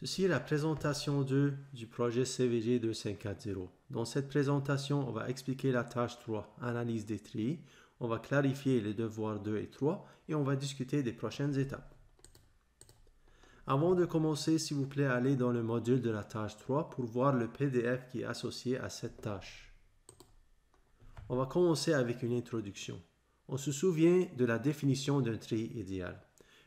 Ceci est la présentation 2 du projet CVG 2540. Dans cette présentation, on va expliquer la tâche 3, analyse des treillis. On va clarifier les devoirs 2 et 3 et on va discuter des prochaines étapes. Avant de commencer, s'il vous plaît, allez dans le module de la tâche 3 pour voir le PDF qui est associé à cette tâche. On va commencer avec une introduction. On se souvient de la définition d'un treillis idéal.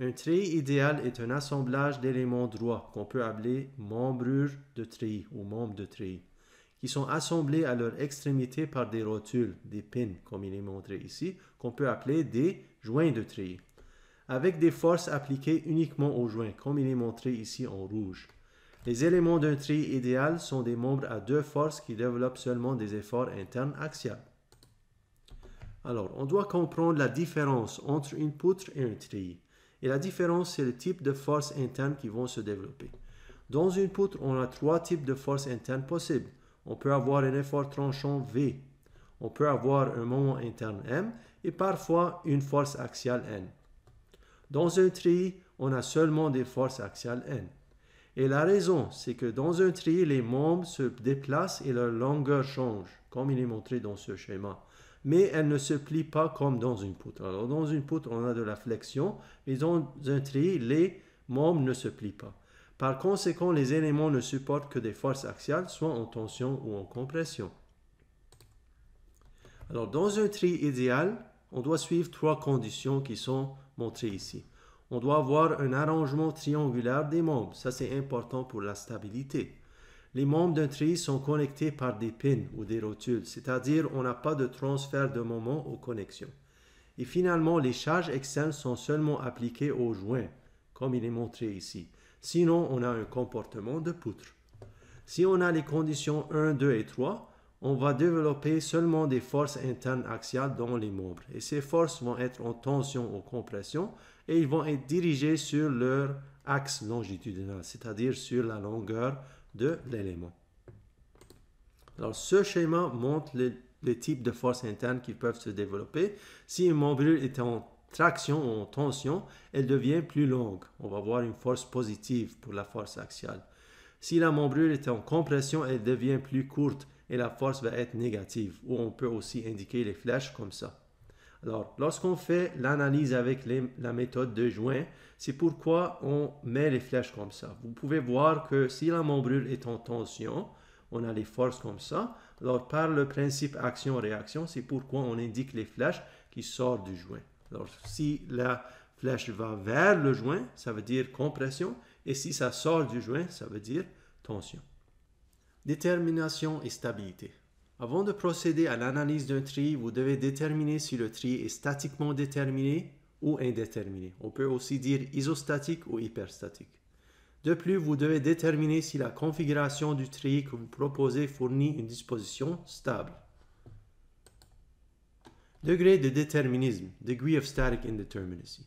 Un treillis idéal est un assemblage d'éléments droits qu'on peut appeler membrures de treillis ou membres de treillis, qui sont assemblés à leur extrémité par des rotules, des pins, comme il est montré ici, qu'on peut appeler des joints de treillis, avec des forces appliquées uniquement aux joints, comme il est montré ici en rouge. Les éléments d'un treillis idéal sont des membres à deux forces qui développent seulement des efforts internes axiaux. Alors, on doit comprendre la différence entre une poutre et un treillis. Et la différence, c'est le type de forces internes qui vont se développer. Dans une poutre, on a trois types de forces internes possibles. On peut avoir un effort tranchant V. On peut avoir un moment interne M et parfois une force axiale N. Dans un treillis, on a seulement des forces axiales N. Et la raison, c'est que dans un treillis, les membres se déplacent et leur longueur change, comme il est montré dans ce schéma. Mais elle ne se plie pas comme dans une poutre. Alors, dans une poutre, on a de la flexion, mais dans un treillis, les membres ne se plient pas. Par conséquent, les éléments ne supportent que des forces axiales, soit en tension ou en compression. Alors, dans un treillis idéal, on doit suivre trois conditions qui sont montrées ici. On doit avoir un arrangement triangulaire des membres. Ça, c'est important pour la stabilité. Les membres d'un treillis sont connectés par des pins ou des rotules, c'est-à-dire on n'a pas de transfert de moment aux connexions. Et finalement, les charges externes sont seulement appliquées aux joints, comme il est montré ici. Sinon, on a un comportement de poutre. Si on a les conditions 1, 2 et 3, on va développer seulement des forces internes axiales dans les membres. Et ces forces vont être en tension ou compression et ils vont être dirigés sur leur axe longitudinal, c'est-à-dire sur la longueur de l'élément. Alors, ce schéma montre les types de forces internes qui peuvent se développer. Si une membrure est en traction ou en tension, elle devient plus longue. On va voir une force positive pour la force axiale. Si la membrure est en compression, elle devient plus courte et la force va être négative, ou on peut aussi indiquer les flèches comme ça. Alors, lorsqu'on fait l'analyse avec la méthode de joint, c'est pourquoi on met les flèches comme ça. Vous pouvez voir que si la membrure est en tension, on a les forces comme ça. Alors, par le principe action-réaction, c'est pourquoi on indique les flèches qui sortent du joint. Alors, si la flèche va vers le joint, ça veut dire compression, et si ça sort du joint, ça veut dire tension. Détermination et stabilité. Avant de procéder à l'analyse d'un treillis, vous devez déterminer si le treillis est statiquement déterminé ou indéterminé. On peut aussi dire isostatique ou hyperstatique. De plus, vous devez déterminer si la configuration du treillis que vous proposez fournit une disposition stable. Degré de déterminisme, degree of static indeterminacy.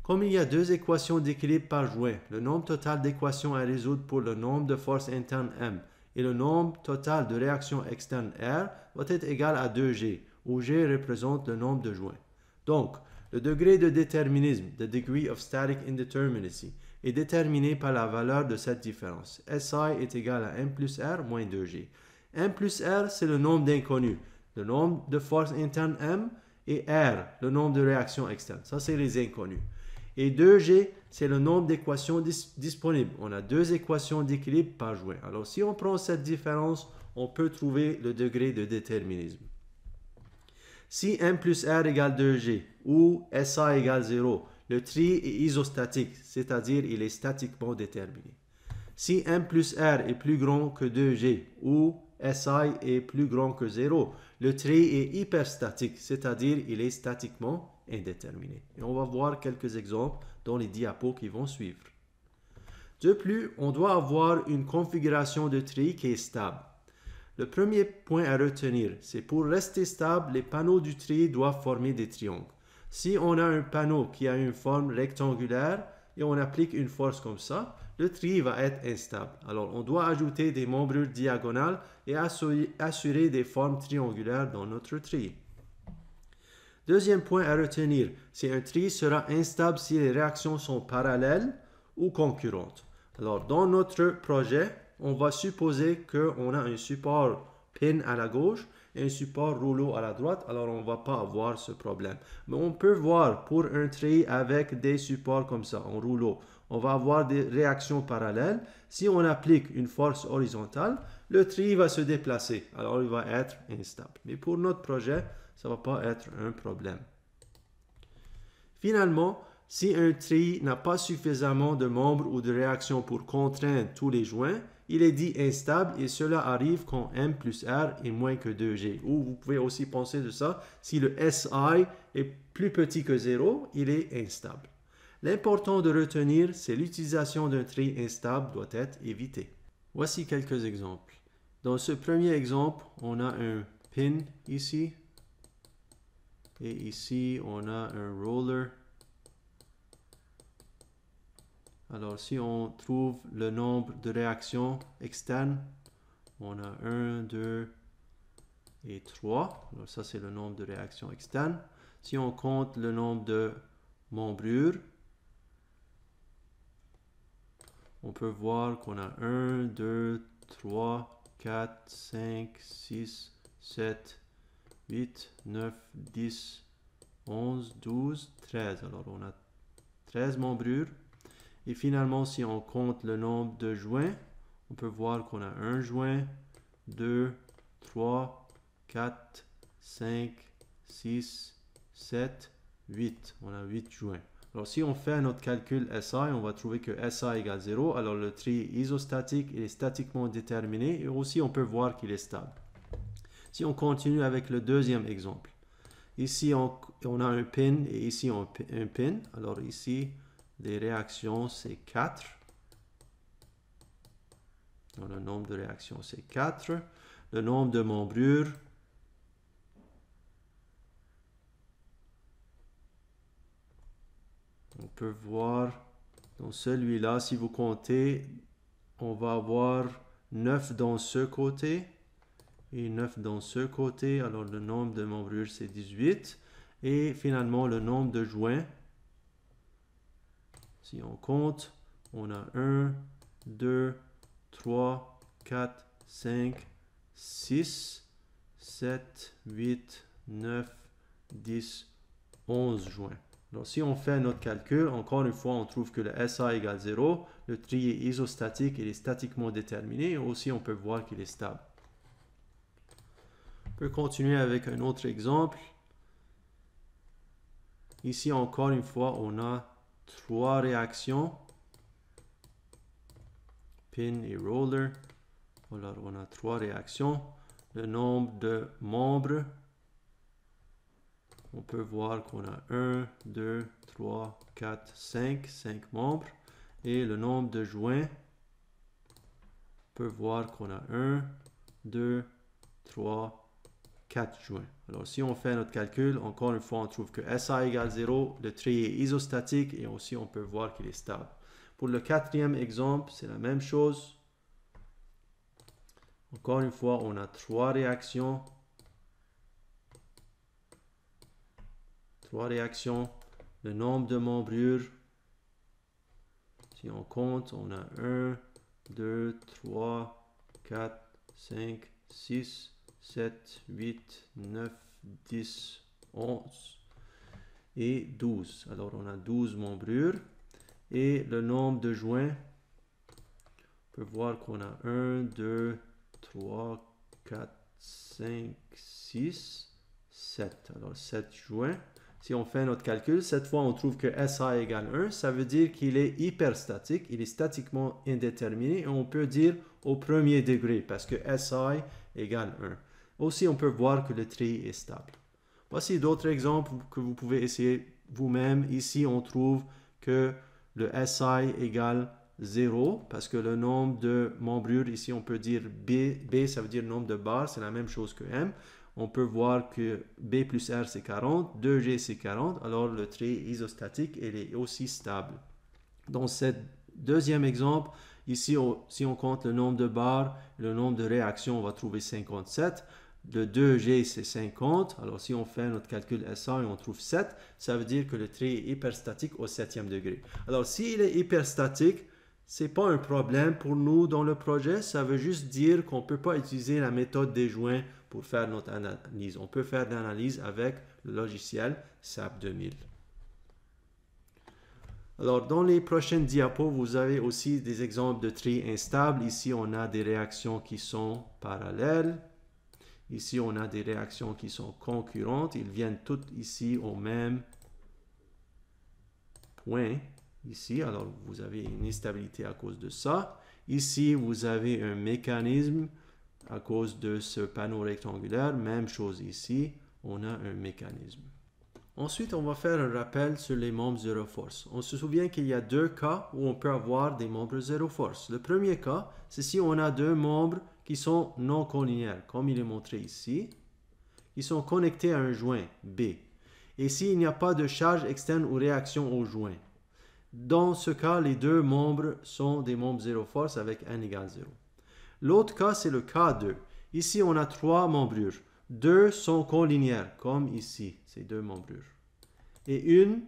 Comme il y a deux équations d'équilibre par joint, le nombre total d'équations à résoudre pour le nombre de forces internes M et le nombre total de réactions externes R va être égal à 2G, où G représente le nombre de joints. Donc, le degré de déterminisme, the degree of static indeterminacy, est déterminé par la valeur de cette différence. SI est égal à M plus R moins 2G. M plus R, c'est le nombre d'inconnus, le nombre de forces internes M, et R, le nombre de réactions externes. Ça, c'est les inconnus. Et 2G, c'est le nombre d'équations disponibles. On a deux équations d'équilibre par joint. Alors, si on prend cette différence, on peut trouver le degré de déterminisme. Si M plus R égale 2G ou SI égale 0, le treillis est isostatique, c'est-à-dire il est statiquement déterminé. Si M plus R est plus grand que 2G ou SI est plus grand que 0, le treillis est hyperstatique, c'est-à-dire il est statiquement indéterminé. Et on va voir quelques exemples dans les diapos qui vont suivre. De plus, on doit avoir une configuration de treillis qui est stable. Le premier point à retenir, c'est pour rester stable, les panneaux du treillis doivent former des triangles. Si on a un panneau qui a une forme rectangulaire et on applique une force comme ça, le treillis va être instable. Alors, on doit ajouter des membrures diagonales et assurer des formes triangulaires dans notre treillis. Deuxième point à retenir, c'est un treillis sera instable si les réactions sont parallèles ou concurrentes. Alors, dans notre projet, on va supposer qu'on a un support pin à la gauche et un support rouleau à la droite, alors on ne va pas avoir ce problème. Mais on peut voir pour un treillis avec des supports comme ça, en rouleau, on va avoir des réactions parallèles. Si on applique une force horizontale, le treillis va se déplacer, alors il va être instable. Mais pour notre projet, ça ne va pas être un problème. Finalement, si un treillis n'a pas suffisamment de membres ou de réactions pour contraindre tous les joints, il est dit instable et cela arrive quand M plus R est moins que 2G. Ou vous pouvez aussi penser de ça, si le SI est plus petit que 0, il est instable. L'important de retenir, c'est l'utilisation d'un treillis instable doit être évitée. Voici quelques exemples. Dans ce premier exemple, on a un pin ici. Et ici, on a un roller. Alors, si on trouve le nombre de réactions externes, on a 1, 2 et 3. Alors, ça, c'est le nombre de réactions externes. Si on compte le nombre de membrures, on peut voir qu'on a 1, 2, 3, 4, 5, 6, 7, 8, 9, 10, 11, 12, 13. Alors, on a 13 membrures. Et finalement, si on compte le nombre de joints, on peut voir qu'on a un joint, 2, 3, 4, 5, 6, 7, 8. On a 8 joints. Alors, si on fait notre calcul SI, on va trouver que SI égale 0. Alors, le treillis isostatique, il est statiquement déterminé. Et aussi, on peut voir qu'il est stable. Si on continue avec le deuxième exemple. Ici, on a un pin et ici, un pin. Alors, ici, les réactions, c'est 4. Donc, le nombre de réactions, c'est 4. Le nombre de membrures, on peut voir dans celui-là, si vous comptez, on va avoir 9 dans ce côté et 9 dans ce côté. Alors, le nombre de membrures, c'est 18. Et finalement, le nombre de joints, si on compte, on a 1, 2, 3, 4, 5, 6, 7, 8, 9, 10, 11 joints. Donc, si on fait notre calcul, encore une fois, on trouve que le SI égale 0. Le treillis est isostatique, il est statiquement déterminé. Et aussi, on peut voir qu'il est stable. On peut continuer avec un autre exemple. Ici, encore une fois, on a 3 réactions. Pin et roller. Alors, on a 3 réactions. Le nombre de membres, on peut voir qu'on a 1, 2, 3, 4, 5 membres. Et le nombre de joints, on peut voir qu'on a 1, 2, 3, 4 joints. Alors, si on fait notre calcul, encore une fois, on trouve que SI égale 0, le treillis est isostatique et aussi on peut voir qu'il est stable. Pour le quatrième exemple, c'est la même chose. Encore une fois, on a 3 réactions. 3 réactions. Le nombre de membrures, si on compte, on a 1, 2, 3, 4, 5, 6, 7, 8, 9, 10, 11 et 12. Alors, on a 12 membrures. Et le nombre de joints, on peut voir qu'on a 1, 2, 3, 4, 5, 6, 7. Alors, 7 joints. Si on fait notre calcul, cette fois, on trouve que SI égale 1. Ça veut dire qu'il est hyperstatique. Il est statiquement indéterminé. Et on peut dire au premier degré parce que SI égale 1. Aussi, on peut voir que le treillis est stable. Voici d'autres exemples que vous pouvez essayer vous-même. Ici, on trouve que le SI égale 0 parce que le nombre de membrures, ici, on peut dire B, ça veut dire le nombre de barres. C'est la même chose que M. On peut voir que B plus R, c'est 40. 2G, c'est 40. Alors, le treillis isostatique, il est aussi stable. Dans ce deuxième exemple, ici, si on compte le nombre de barres, le nombre de réactions, on va trouver 57. Le 2G, c'est 50. Alors, si on fait notre calcul SI, on trouve 7. Ça veut dire que le treillis est hyperstatique au 7e degré. Alors, s'il est hyperstatique, c'est pas un problème pour nous dans le projet. Ça veut juste dire qu'on ne peut pas utiliser la méthode des joints pour faire notre analyse. On peut faire l'analyse avec le logiciel SAP 2000. Alors, dans les prochaines diapos, vous avez aussi des exemples de tri instable. Ici, on a des réactions qui sont parallèles. Ici, on a des réactions qui sont concurrentes. Ils viennent toutes ici au même point. Ici, alors vous avez une instabilité à cause de ça. Ici, vous avez un mécanisme à cause de ce panneau rectangulaire. Même chose ici, on a un mécanisme. Ensuite, on va faire un rappel sur les membres zero force. On se souvient qu'il y a deux cas où on peut avoir des membres zero force. Le premier cas, c'est si on a deux membres qui sont non collinéaires, comme il est montré ici. Ils sont connectés à un joint B. Et s'il n'y a pas de charge externe ou réaction au joint. Dans ce cas, les deux membres sont des membres zero force avec n égale 0. L'autre cas, c'est le cas 2. Ici, on a trois membrures. Deux sont collinéaires, comme ici, ces deux membrures. Et une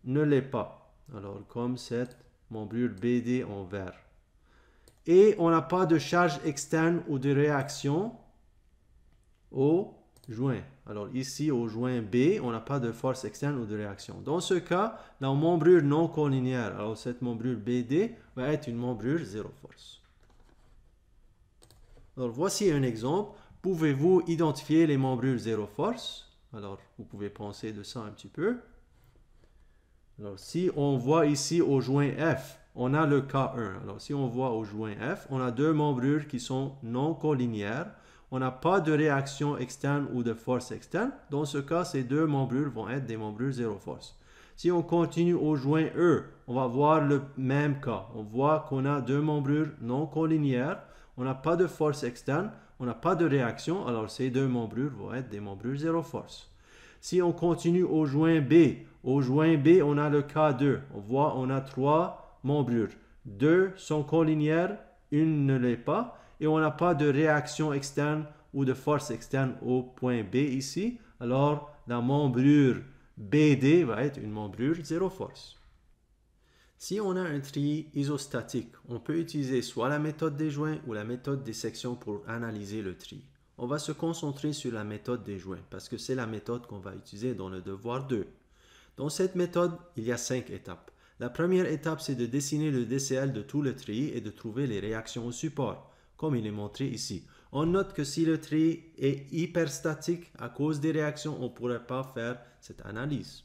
ne l'est pas. Alors, comme cette membrure BD en vert. Et on n'a pas de charge externe ou de réaction au joint. Alors ici, au joint B, on n'a pas de force externe ou de réaction. Dans ce cas, la membrure non collinéaire, alors cette membrure BD, va être une membrure zéro force. Alors voici un exemple. Pouvez-vous identifier les membrures zéro force? Alors vous pouvez penser de ça un petit peu. Alors si on voit ici au joint F, on a le cas 1. Alors si on voit au joint F, on a deux membrures qui sont non collinéaires. On n'a pas de réaction externe ou de force externe. Dans ce cas, ces deux membrures vont être des membrures zéro force. Si on continue au joint E, on va voir le même cas. On voit qu'on a deux membrures non collinéaires. On n'a pas de force externe. On n'a pas de réaction. Alors, ces deux membrures vont être des membrures zéro force. Si on continue au joint B, on a le cas 2. On voit on a trois membrures. Deux sont collinéaires, une ne l'est pas. Et on n'a pas de réaction externe ou de force externe au point B ici. Alors, la membrure BD va être une membrure zéro force. Si on a un tri isostatique, on peut utiliser soit la méthode des joints ou la méthode des sections pour analyser le tri. On va se concentrer sur la méthode des joints parce que c'est la méthode qu'on va utiliser dans le devoir 2. Dans cette méthode, il y a 5 étapes. La première étape, c'est de dessiner le DCL de tout le tri et de trouver les réactions au support, comme il est montré ici. On note que si le tri est hyperstatique à cause des réactions, on ne pourrait pas faire cette analyse.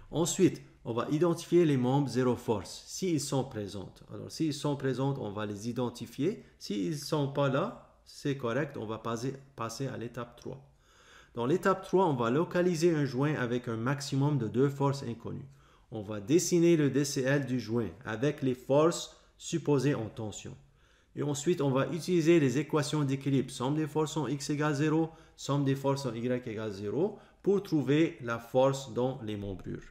Ensuite, on va identifier les membres zéro force, s'ils sont présents. Alors, s'ils sont présents, on va les identifier. S'ils ne sont pas là, c'est correct, on va passer à l'étape 3. Dans l'étape 3, on va localiser un joint avec un maximum de 2 forces inconnues. On va dessiner le DCL du joint avec les forces supposées en tension. Et ensuite, on va utiliser les équations d'équilibre, somme des forces en X égale 0, somme des forces en Y égale 0, pour trouver la force dans les membrures.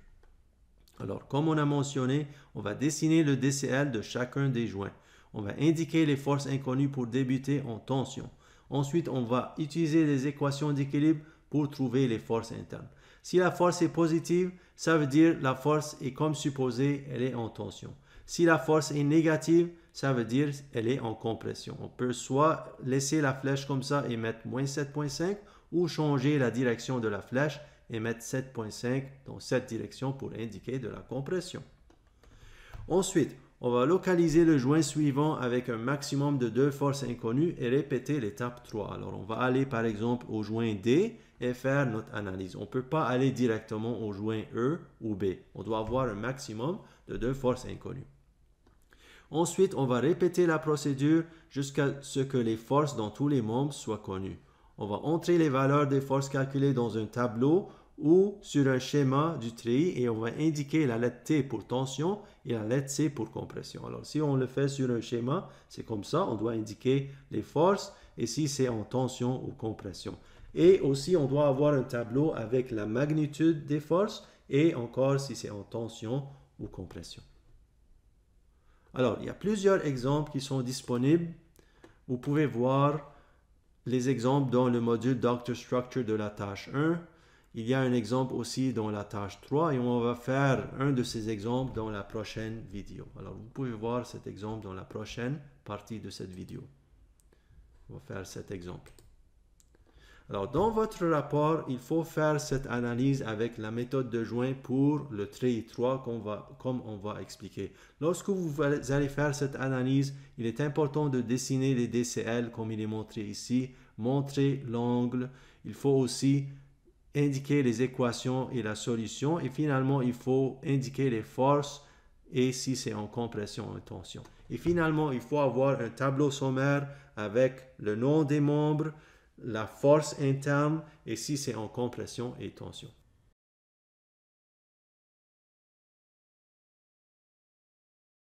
Alors, comme on a mentionné, on va dessiner le DCL de chacun des joints. On va indiquer les forces inconnues pour débuter en tension. Ensuite, on va utiliser les équations d'équilibre pour trouver les forces internes. Si la force est positive, ça veut dire la force est comme supposé, elle est en tension. Si la force est négative, ça veut dire elle est en compression. On peut soit laisser la flèche comme ça et mettre moins 7.5 ou changer la direction de la flèche et mettre 7.5 dans cette direction pour indiquer de la compression. Ensuite, on va localiser le joint suivant avec un maximum de 2 forces inconnues et répéter l'étape 3. Alors, on va aller par exemple au joint D et faire notre analyse. On ne peut pas aller directement au joint E ou B. On doit avoir un maximum de 2 forces inconnues. Ensuite, on va répéter la procédure jusqu'à ce que les forces dans tous les membres soient connues. On va entrer les valeurs des forces calculées dans un tableau ou sur un schéma du tri et on va indiquer la lettre T pour tension et la lettre C pour compression. Alors, si on le fait sur un schéma, c'est comme ça, on doit indiquer les forces et si c'est en tension ou compression. Et aussi, on doit avoir un tableau avec la magnitude des forces et encore si c'est en tension ou compression. Alors, il y a plusieurs exemples qui sont disponibles. Vous pouvez voir les exemples dans le module Doctor Structure de la tâche 1. Il y a un exemple aussi dans la tâche 3 et on va faire un de ces exemples dans la prochaine vidéo. Alors, vous pouvez voir cet exemple dans la prochaine partie de cette vidéo. On va faire cet exemple. Alors, dans votre rapport, il faut faire cette analyse avec la méthode de joint pour le treillis 3 comme on va expliquer. Lorsque vous allez faire cette analyse, il est important de dessiner les DCL comme il est montré ici, montrer l'angle. Il faut aussi indiquer les équations et la solution. Et finalement, il faut indiquer les forces et si c'est en compression ou en tension. Et finalement, il faut avoir un tableau sommaire avec le nom des membres, la force interne et si c'est en compression et tension.